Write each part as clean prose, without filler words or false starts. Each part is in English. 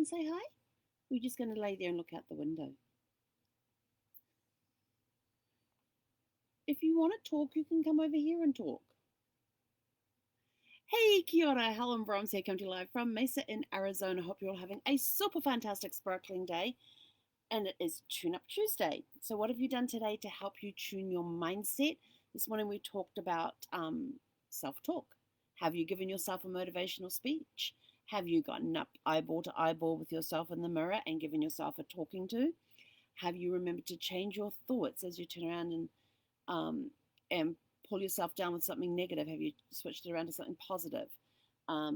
and say hi? We're just going to lay there and look out the window. If you want to talk, you can come over here and talk. Hey, kia ora, Helen Brahms here, coming to you live from Mesa in Arizona. Hope you're all having a super fantastic sparkling day. And it is Tune Up Tuesday. So what have you done today to help you tune your mindset? This morning we talked about self-talk. Have you given yourself a motivational speech? Have you gotten up eyeball to eyeball with yourself in the mirror and given yourself a talking to? Have you remembered to change your thoughts as you turn around and pull yourself down with something negative? Have you switched it around to something positive? What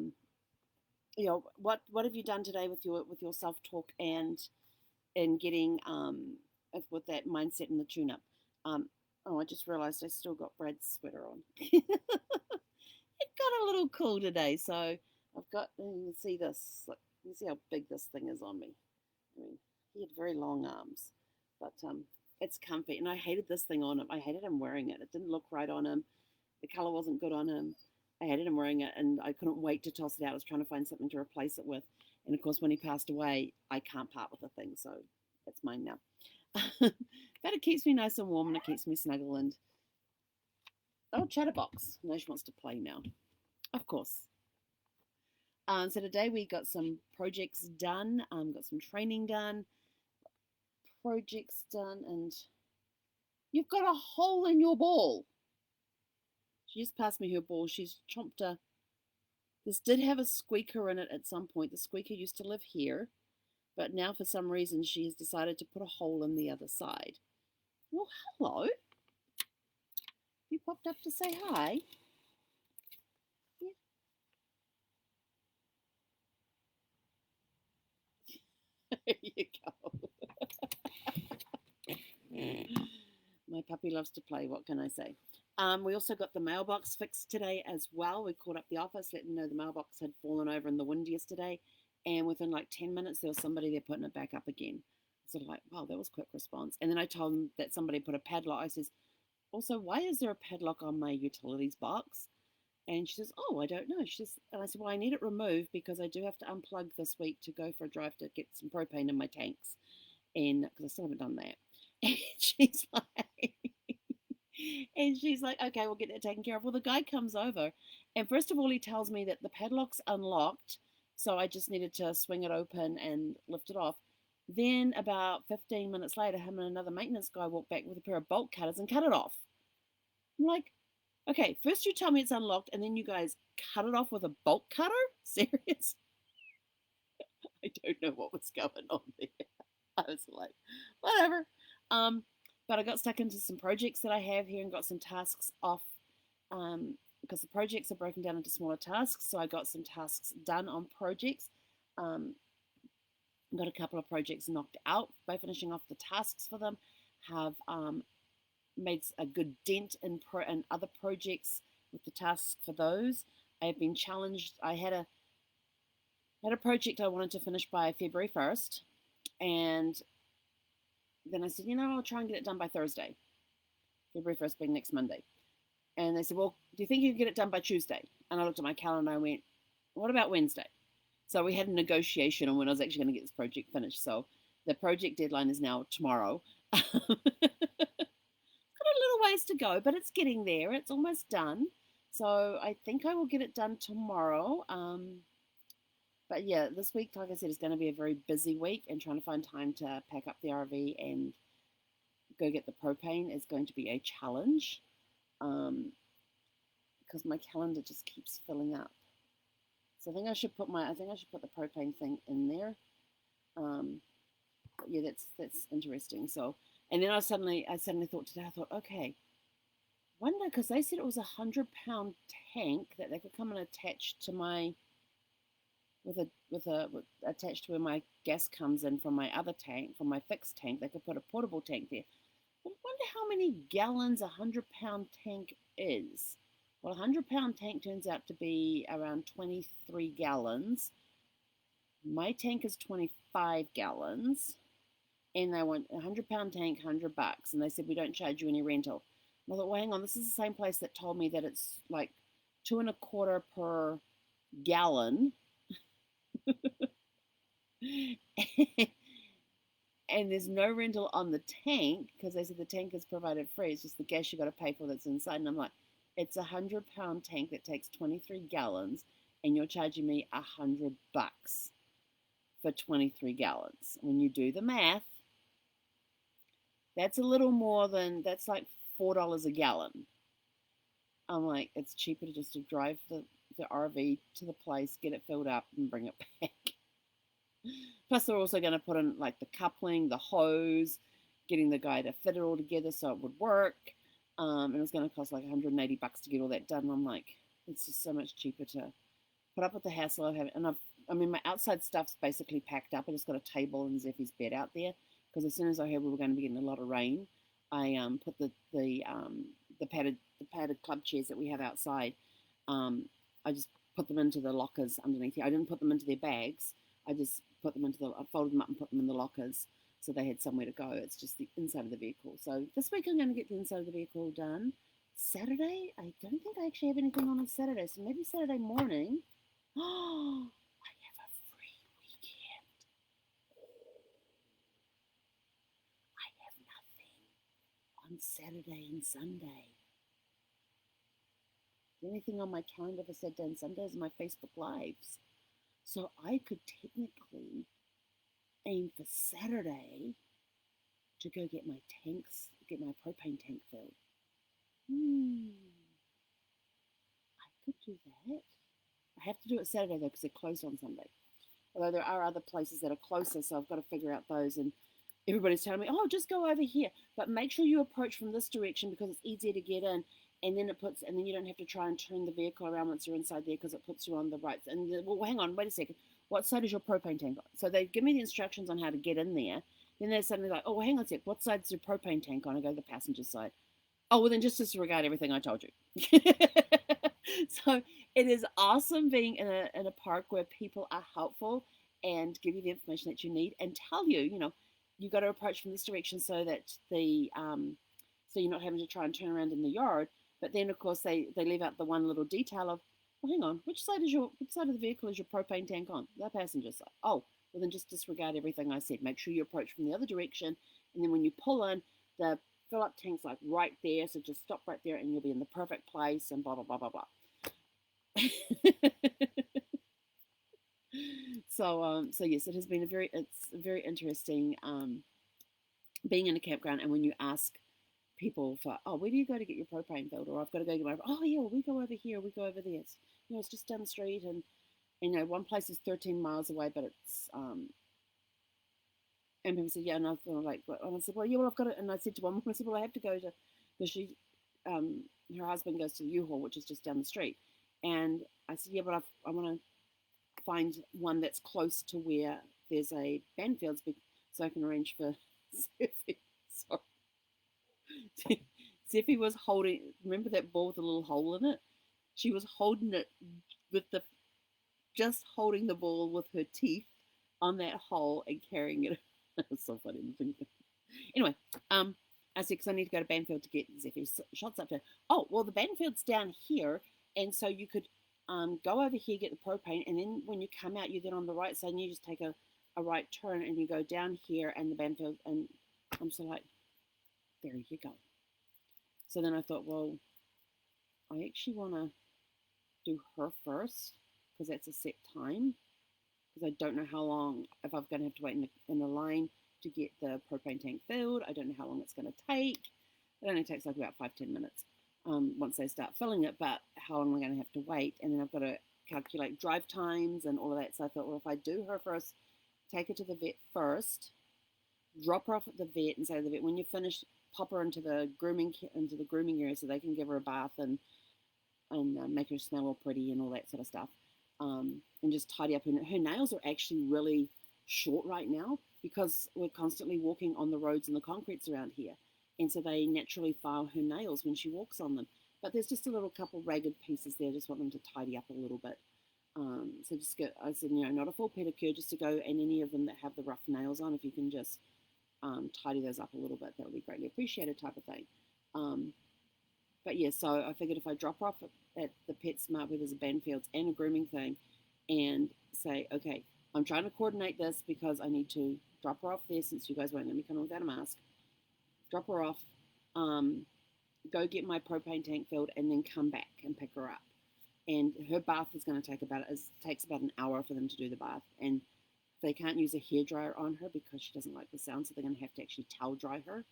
have you done today with your self-talk and getting with that mindset and the tune-up? I just realized I still got Brad's sweater on. It got a little cool today, so I've got, you can see this, you can see how big this thing is on me. I mean, he had very long arms, but it's comfy, and I hated this thing on him. I hated him wearing it. It didn't look right on him. The color wasn't good on him. I hated him wearing it, and I couldn't wait to toss it out. I was trying to find something to replace it with, and of course, when he passed away, I can't part with the thing, so it's mine now. But it keeps me nice and warm, and it keeps me snuggle. And oh, Chatterbox, no, she wants to play now, of course. So today we got some projects done, got some training done, projects done, and you've got a hole in your ball. She just passed me her ball. She's chomped a. This did have a squeaker in it at some point. The squeaker used to live here, but now for some reason she has decided to put a hole in the other side. Well, hello. You popped up to say hi. Yeah. There you go. My puppy loves to play. What can I say? We also got the mailbox fixed today as well. We called up the office, letting them know the mailbox had fallen over in the wind yesterday. And within like 10 minutes, there was somebody there putting it back up again. Sort of like, wow, that was quick response. And then I told them that somebody put a padlock. I says, also, why is there a padlock on my utilities box? And she says, oh, I don't know. She says, and I said, well, I need it removed because I do have to unplug this week to go for a drive to get some propane in my tanks. And because I still haven't done that. And she's like, okay, we'll get that taken care of. Well, the guy comes over, and first of all, he tells me that the padlock's unlocked, so I just needed to swing it open and lift it off. Then about 15 minutes later, him and another maintenance guy walked back with a pair of bolt cutters and cut it off. I'm like, okay, first you tell me it's unlocked, and then you guys cut it off with a bolt cutter? Serious? I don't know what was going on there. I was like, whatever. But I got stuck into some projects that I have here and got some tasks off because the projects are broken down into smaller tasks. So I got some tasks done on projects. Got a couple of projects knocked out by finishing off the tasks for them. Have made a good dent in other projects with the tasks for those. I have been challenged. I had a project I wanted to finish by February 1st, and then I said, I'll try and get it done by Thursday. February 1st being next Monday. And they said, well, do you think you can get it done by Tuesday? And I looked at my calendar and I went, what about Wednesday? So we had a negotiation on when I was actually going to get this project finished. So the project deadline is now tomorrow. Got a little ways to go, but it's getting there. It's almost done. So I think I will get it done tomorrow. But yeah, this week, like I said, is going to be a very busy week, and trying to find time to pack up the RV and go get the propane is going to be a challenge because my calendar just keeps filling up. So I think I should put the propane thing in there. But yeah, that's interesting. So, and then I suddenly thought today, okay, wonder, because they said it was a 100-pound tank that they could come and attach to my attached to where my gas comes in from my other tank, from my fixed tank. They could put a portable tank there. But I wonder how many gallons a 100-pound tank is. Well, a 100-pound tank turns out to be around 23 gallons. My tank is 25 gallons, and they want a 100-pound tank, $100, and they said we don't charge you any rental. And I thought, well, hang on, this is the same place that told me that it's like $2.25 per gallon. And there's no rental on the tank because they said the tank is provided free. It's just the gas you got to pay for that's inside. And I'm like, it's £100 tank that takes 23 gallons, and you're charging me $100 for 23 gallons. When you do the math, that's a little more than that's like $4 a gallon. I'm like, it's cheaper to just to drive the RV to the place, get it filled up, and bring it back. Plus, they're also going to put in like the coupling, the hose, getting the guy to fit it all together so it would work. And it was going to cost like $180 to get all that done. And I'm like, it's just so much cheaper to put up with the hassle of having. And I mean, my outside stuff's basically packed up. I just got a table and Zeffy's bed out there because as soon as I heard we were going to be getting a lot of rain, I put the padded club chairs that we have outside. I just put them into the lockers underneath here. I didn't put them into their bags. I just put them I folded them up and put them in the lockers so they had somewhere to go. It's just the inside of the vehicle. So this week I'm going to get the inside of the vehicle done. Saturday, I don't think I actually have anything on Saturday. So maybe Saturday morning. Oh, I have a free weekend. I have nothing on Saturday and Sunday. The only thing on my calendar for Saturday and Sunday is my Facebook Lives. So I could technically aim for Saturday to go get my propane tank filled. I could do that. I have to do it Saturday though because they're closed on Sunday. Although there are other places that are closer, so I've got to figure out those. And everybody's telling me, oh, just go over here. But make sure you approach from this direction because it's easier to get in. And then you don't have to try and turn the vehicle around once you're inside there because it puts you on the right. And well, hang on, wait a second. What side is your propane tank on? So they give me the instructions on how to get in there. Then they're suddenly like, oh, well, hang on a sec. What side's your propane tank on? I go to the passenger side. Oh, well, then just disregard everything I told you. So it is awesome being in a park where people are helpful and give you the information that you need and tell you, you got to approach from this direction so that so you're not having to try and turn around in the yard. But then, of course, they leave out the one little detail of, well, hang on, which side of the vehicle is your propane tank on? The passenger side. Oh, well, then just disregard everything I said. Make sure you approach from the other direction. And then when you pull in, the fill up tank's like right there. So just stop right there and you'll be in the perfect place and blah, blah, blah, blah, blah. So yes, it has been it's very interesting being in a campground. And when you ask people for, oh, where do you go to get your propane filled? Or I've got to go get my, oh yeah, well, we go over here, we go over there. It's just down the street, and one place is 13 miles away, but it's and people said, yeah, and I thought like, and I said, well, yeah, well, I've got it, and I said to one woman, I said, well, I have to go to, because her husband goes to the U-Haul, which is just down the street, and I said, yeah, but I want to find one that's close to where there's a Banfields, so I can arrange for surfing. Sorry. Zeffy was holding, remember that ball with a little hole in it? She was holding it just holding the ball with her teeth on that hole and carrying it. It's so funny to think of. Anyway, I said, because I need to go to Banfield to get Zeffy's shots up there. Oh, well, the Banfield's down here, and so you could go over here, get the propane, and then when you come out, you're then on the right side, and you just take a right turn, and you go down here, and the Banfield, and I'm so like, there you go. So then I thought, well, I actually want to do her first because that's a set time. Because I don't know how long, if I'm going to have to wait in the line to get the propane tank filled. I don't know how long it's going to take. It only takes like about 5-10 minutes once they start filling it, but how long am I going to have to wait? And then I've got to calculate drive times and all of that. So I thought, well, if I do her first, take her to the vet first, drop her off at the vet and say to the vet, when you finish, pop her into the grooming area so they can give her a bath and make her smell all pretty and all that sort of stuff, and just tidy up her nails are actually really short right now because we're constantly walking on the roads and the concretes around here, and so they naturally file her nails when she walks on them, but there's just a little couple ragged pieces there. Just want them to tidy up a little bit. So I said, not a full pedicure, just to go, and any of them that have the rough nails on, if you can just tidy those up a little bit, that would be greatly appreciated, type of thing. But yeah, so I figured if I drop off at the PetSmart where there's a Banfields and a grooming thing and say, okay, I'm trying to coordinate this because I need to drop her off there since you guys won't let me come without a mask. Drop her off, um, go get my propane tank filled, and then come back and pick her up. And her bath is going to takes about an hour for them to do the bath, and they can't use a hairdryer on her because she doesn't like the sound, so they're going to have to actually towel dry her.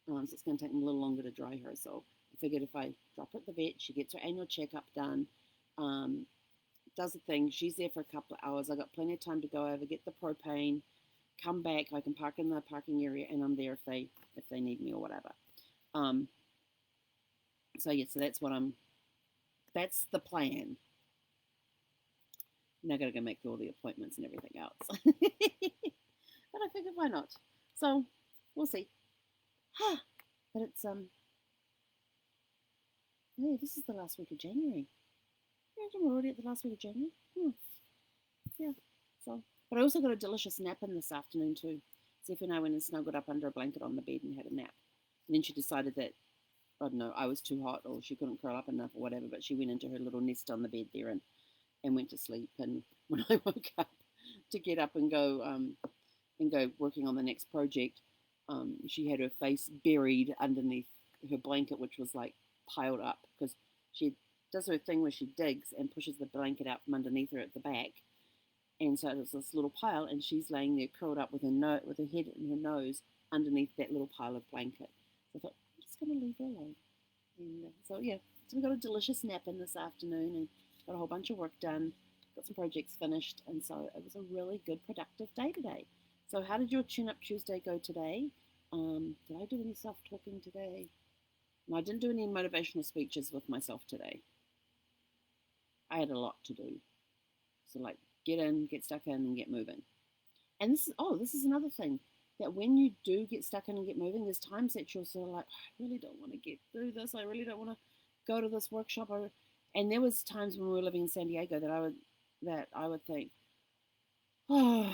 So it's going to take them a little longer to dry her. So I figured if I drop her at the vet, she gets her annual checkup done, does the thing. She's there for a couple of hours. I got plenty of time to go over, get the propane, come back. I can park in the parking area, and I'm there if they need me or whatever. So yeah, so that's the plan. Now I gotta go make all the appointments and everything else. But I figured why not? So we'll see. But it's yeah, this is the last week of January. Imagine we're already at the last week of January. Yeah. So, but I also got a delicious nap in this afternoon too. Zeph and I went and snuggled up under a blanket on the bed and had a nap. And then she decided that I don't know, I was too hot or she couldn't curl up enough or whatever. But she went into her little nest on the bed there and went to sleep. And when I woke up to get up and go working on the next project, she had her face buried underneath her blanket, which was like piled up because she does her thing where she digs and pushes the blanket out from underneath her at the back. And so it was this little pile, and she's laying there curled up with her head and her nose underneath that little pile of blanket. So I thought, I'm just going to leave her alone. And so yeah, so we got a delicious nap in this afternoon and got a whole bunch of work done, got some projects finished, and so it was a really good, productive day today. So how did your Tune-Up Tuesday go today? Did I do any self-talking today? No, I didn't do any motivational speeches with myself today. I had a lot to do. So like get in, get stuck in, and get moving. And this is another thing, that when you do get stuck in and get moving, there's times that you're sort of like, I really don't want to get through this. I really don't want to go to this workshop. And there was times when we were living in San Diego that I would think, oh,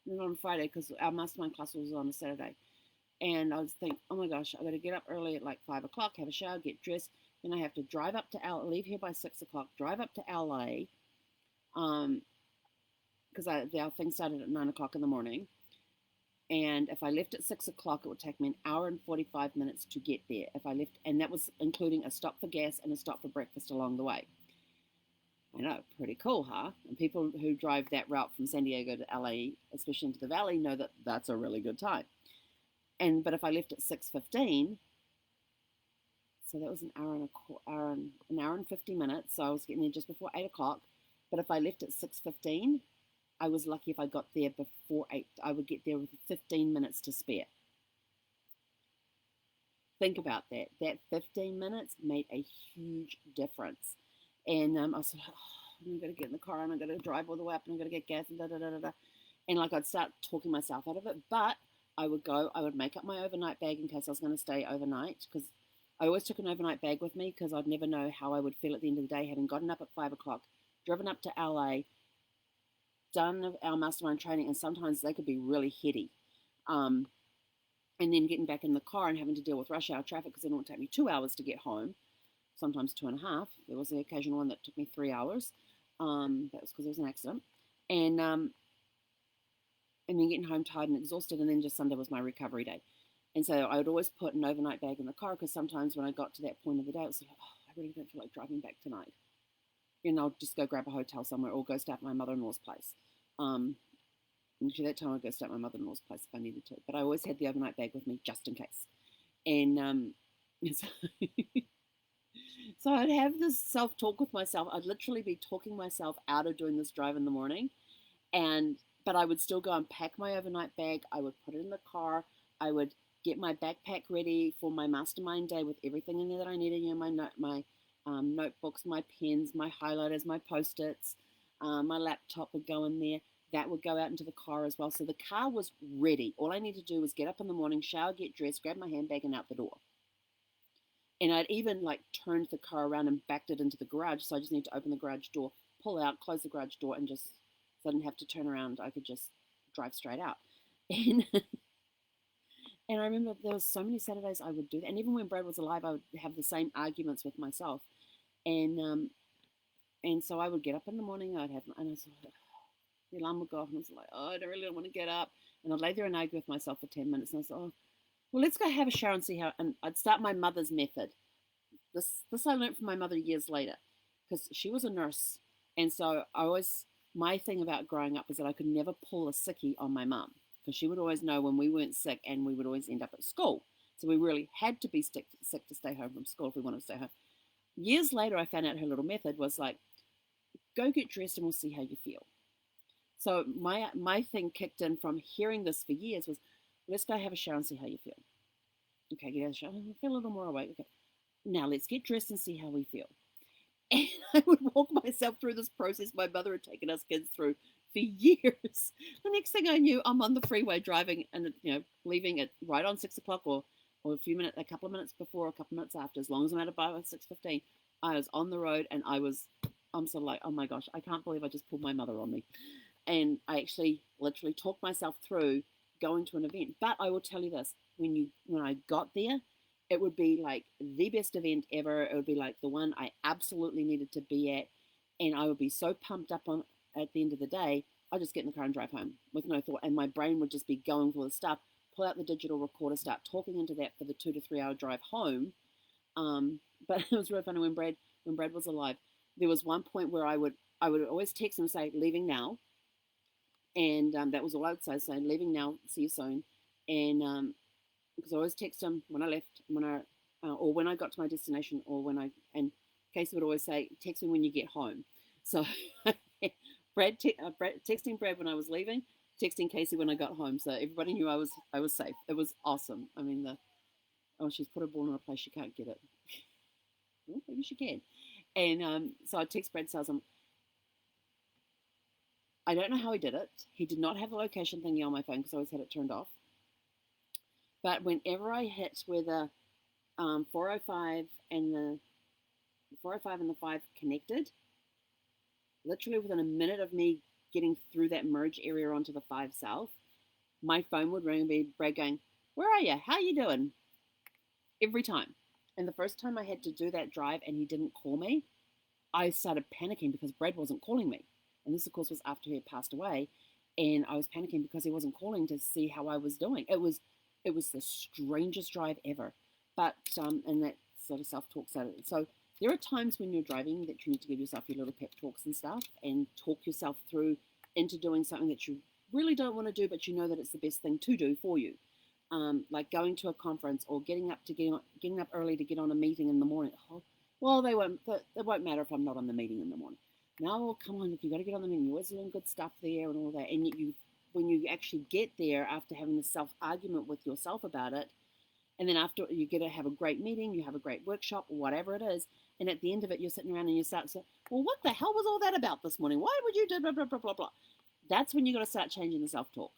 and on Friday, because our mastermind class was on a Saturday. And I was thinking, oh my gosh, I got to get up early at like 5 o'clock, have a shower, get dressed. Then I have to drive up to leave here by 6 o'clock, drive up to LA, because our thing started at 9 o'clock in the morning. And if I left at 6 o'clock, it would take me an hour and 45 minutes to get there. If I left, and that was including a stop for gas and a stop for breakfast along the way. I know, pretty cool, huh? And people who drive that route from San Diego to LA, especially into the valley, know that that's a really good time. But if I left at 6:15, so that was an hour and 50 minutes. So I was getting there just before 8 o'clock. But if I left at 6:15, I was lucky if I got there before 8. I would get there with 15 minutes to spare. Think about that. That 15 minutes made a huge difference. And I was like, oh, I'm going to get in the car and I'm going to drive all the way up and I'm going to get gas and da-da-da-da-da. And like I'd start talking myself out of it. But I would make up my overnight bag in case I was going to stay overnight, because I always took an overnight bag with me because I'd never know how I would feel at the end of the day, having gotten up at 5 o'clock, driven up to LA, done our mastermind training, and sometimes they could be really heady. And then getting back in the car and having to deal with rush hour traffic because it would take me 2 hours to get home, sometimes 2.5. There was the occasional one that took me 3 hours. That was because there was an accident. And then getting home tired and exhausted, and then just Sunday was my recovery day. And so I would always put an overnight bag in the car, because sometimes when I got to that point of the day, it was like, oh, I really don't feel like driving back tonight. And I'll just go grab a hotel somewhere or go stay at my mother-in-law's place. And at that time I'd go stay at my mother-in-law's place if I needed to. But I always had the overnight bag with me just in case. And so, so I'd have this self-talk with myself. I'd literally be talking myself out of doing this drive in the morning. But I would still go and pack my overnight bag. I would put it in the car. I would get my backpack ready for my mastermind day with everything in there that I needed. You know, my notebooks, my pens, my highlighters, my Post-its, my laptop would go in there. That would go out into the car as well. So the car was ready. All I needed to do was get up in the morning, shower, get dressed, grab my handbag, and out the door. And I'd even like turned the car around and backed it into the garage. So I just need to open the garage door, pull out, close the garage door, and just, so I didn't have to turn around. I could just drive straight out. And I remember there was so many Saturdays I would do that. And even when Brad was alive, I would have the same arguments with myself. And so I would get up in the morning. And I was like, the alarm would go off, and I was like, oh, I don't really want to get up. And I'd lay there and argue with myself for 10 minutes. And I said, oh, well, let's go have a shower and see how. And I'd start my mother's method. This I learned from my mother years later, because she was a nurse. And so my thing about growing up was that I could never pull a sickie on my mum, because she would always know when we weren't sick, and we would always end up at school. So we really had to be sick to stay home from school if we wanted to stay home. Years later, I found out her little method was like, go get dressed and we'll see how you feel. So my thing kicked in from hearing this for years was, let's go have a shower and see how you feel. Okay, get out of the shower. I feel a little more awake. Okay, now let's get dressed and see how we feel. And I would walk myself through this process my mother had taken us kids through for years. The next thing I knew, I'm on the freeway driving, and leaving at right on 6 o'clock, or a couple of minutes before, a couple of minutes after, as long as I'm out of by 6:15. I was on the road, and I'm sort of like, oh my gosh, I can't believe I just pulled my mother on me. And I actually literally talked myself through going to an event. But I will tell you this, when I got there, it would be like the best event ever. It would be like the one I absolutely needed to be at. And I would be so pumped up on at the end of the day, I'd just get in the car and drive home with no thought. And my brain would just be going for the stuff, pull out the digital recorder, start talking into that for the 2 to 3 hour drive home. But it was really funny when Brad was alive. There was one point where I would always text him and say, leaving now. And that was all I would say, leaving now, see you soon. And because I always text him when I left, or when I got to my destination, and Casey would always say, text me when you get home. So texting Brad when I was leaving, texting Casey when I got home. So everybody knew I was safe. It was awesome. I mean, she's put a ball in a place she can't get it. Well, maybe she can. And so I text Brad, says, I don't know how he did it. He did not have the location thingy on my phone because I always had it turned off. But whenever I hit where the 405 and the 5 connected, literally within a minute of me getting through that merge area onto the 5 South, my phone would ring and be Brad going, where are you? How you doing? Every time. And the first time I had to do that drive and he didn't call me, I started panicking because Brad wasn't calling me. And this, of course, was after he had passed away. And I was panicking because he wasn't calling to see how I was doing. It was the strangest drive ever. But, and that sort of self-talks at it. So there are times when you're driving that you need to give yourself your little pep talks and stuff and talk yourself through into doing something that you really don't want to do, but you know that it's the best thing to do for you. Like going to a conference or getting up early to get on a meeting in the morning. Oh, well, it won't matter if I'm not on the meeting in the morning. No, come on, you got to get on the meeting. You're always doing good stuff there and all that. And when you actually get there after having this self-argument with yourself about it, and then after you get to have a great meeting, you have a great workshop, or whatever it is, and at the end of it, you're sitting around and you start saying, well, what the hell was all that about this morning? Why would you do blah, blah, blah, blah, blah? That's when you got to start changing the self-talk.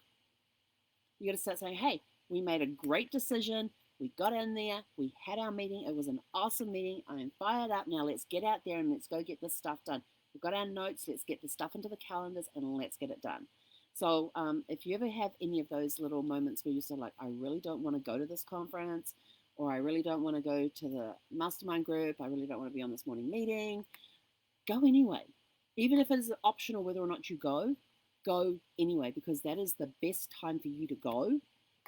You got to start saying, hey, we made a great decision. We got in there. We had our meeting. It was an awesome meeting. I'm fired up. Now let's get out there and let's go get this stuff done. We've got our notes. Let's get the stuff into the calendars and let's get it done. So if you ever have any of those little moments where you're sort of like, I really don't want to go to this conference, or I really don't want to go to the mastermind group, I really don't want to be on this morning meeting, go anyway. Even if it's optional whether or not you go anyway, because that is the best time for you to go.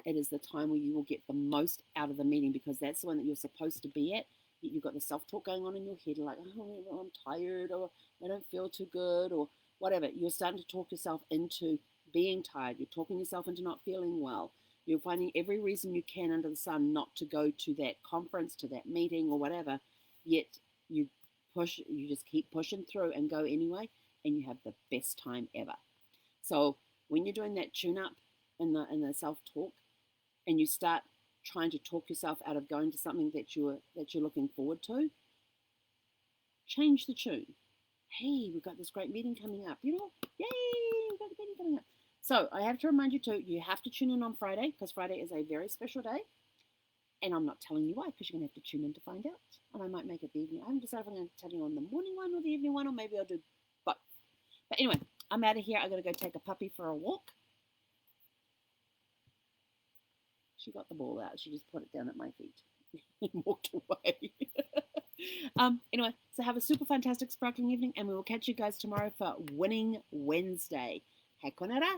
It is the time where you will get the most out of the meeting, because that's the one that you're supposed to be at. Yet you've got the self-talk going on in your head, like, oh, I'm tired, or I don't feel too good, or whatever. You're starting to talk yourself into being tired. You're talking yourself into not feeling well. You're finding every reason you can under the sun not to go to that conference, to that meeting, or whatever. Yet you just keep pushing through and go anyway, and you have the best time ever. So when you're doing that tune-up in the self-talk, and you start trying to talk yourself out of going to something that you're looking forward to, change the tune. Hey, we've got this great meeting coming up. Yay, we've got the meeting coming up. So I have to remind you too, you have to tune in on Friday, because Friday is a very special day. And I'm not telling you why, because you're going to have to tune in to find out. And I might make it the evening. I haven't decided if I'm going to tell you on the morning one or the evening one, or maybe I'll do both. But anyway, I'm out of here. I'm going to go take a puppy for a walk. She got the ball out. She just put it down at my feet and walked away. Anyway, so have a super fantastic sparkling evening, and we will catch you guys tomorrow for Winning Wednesday. He konara.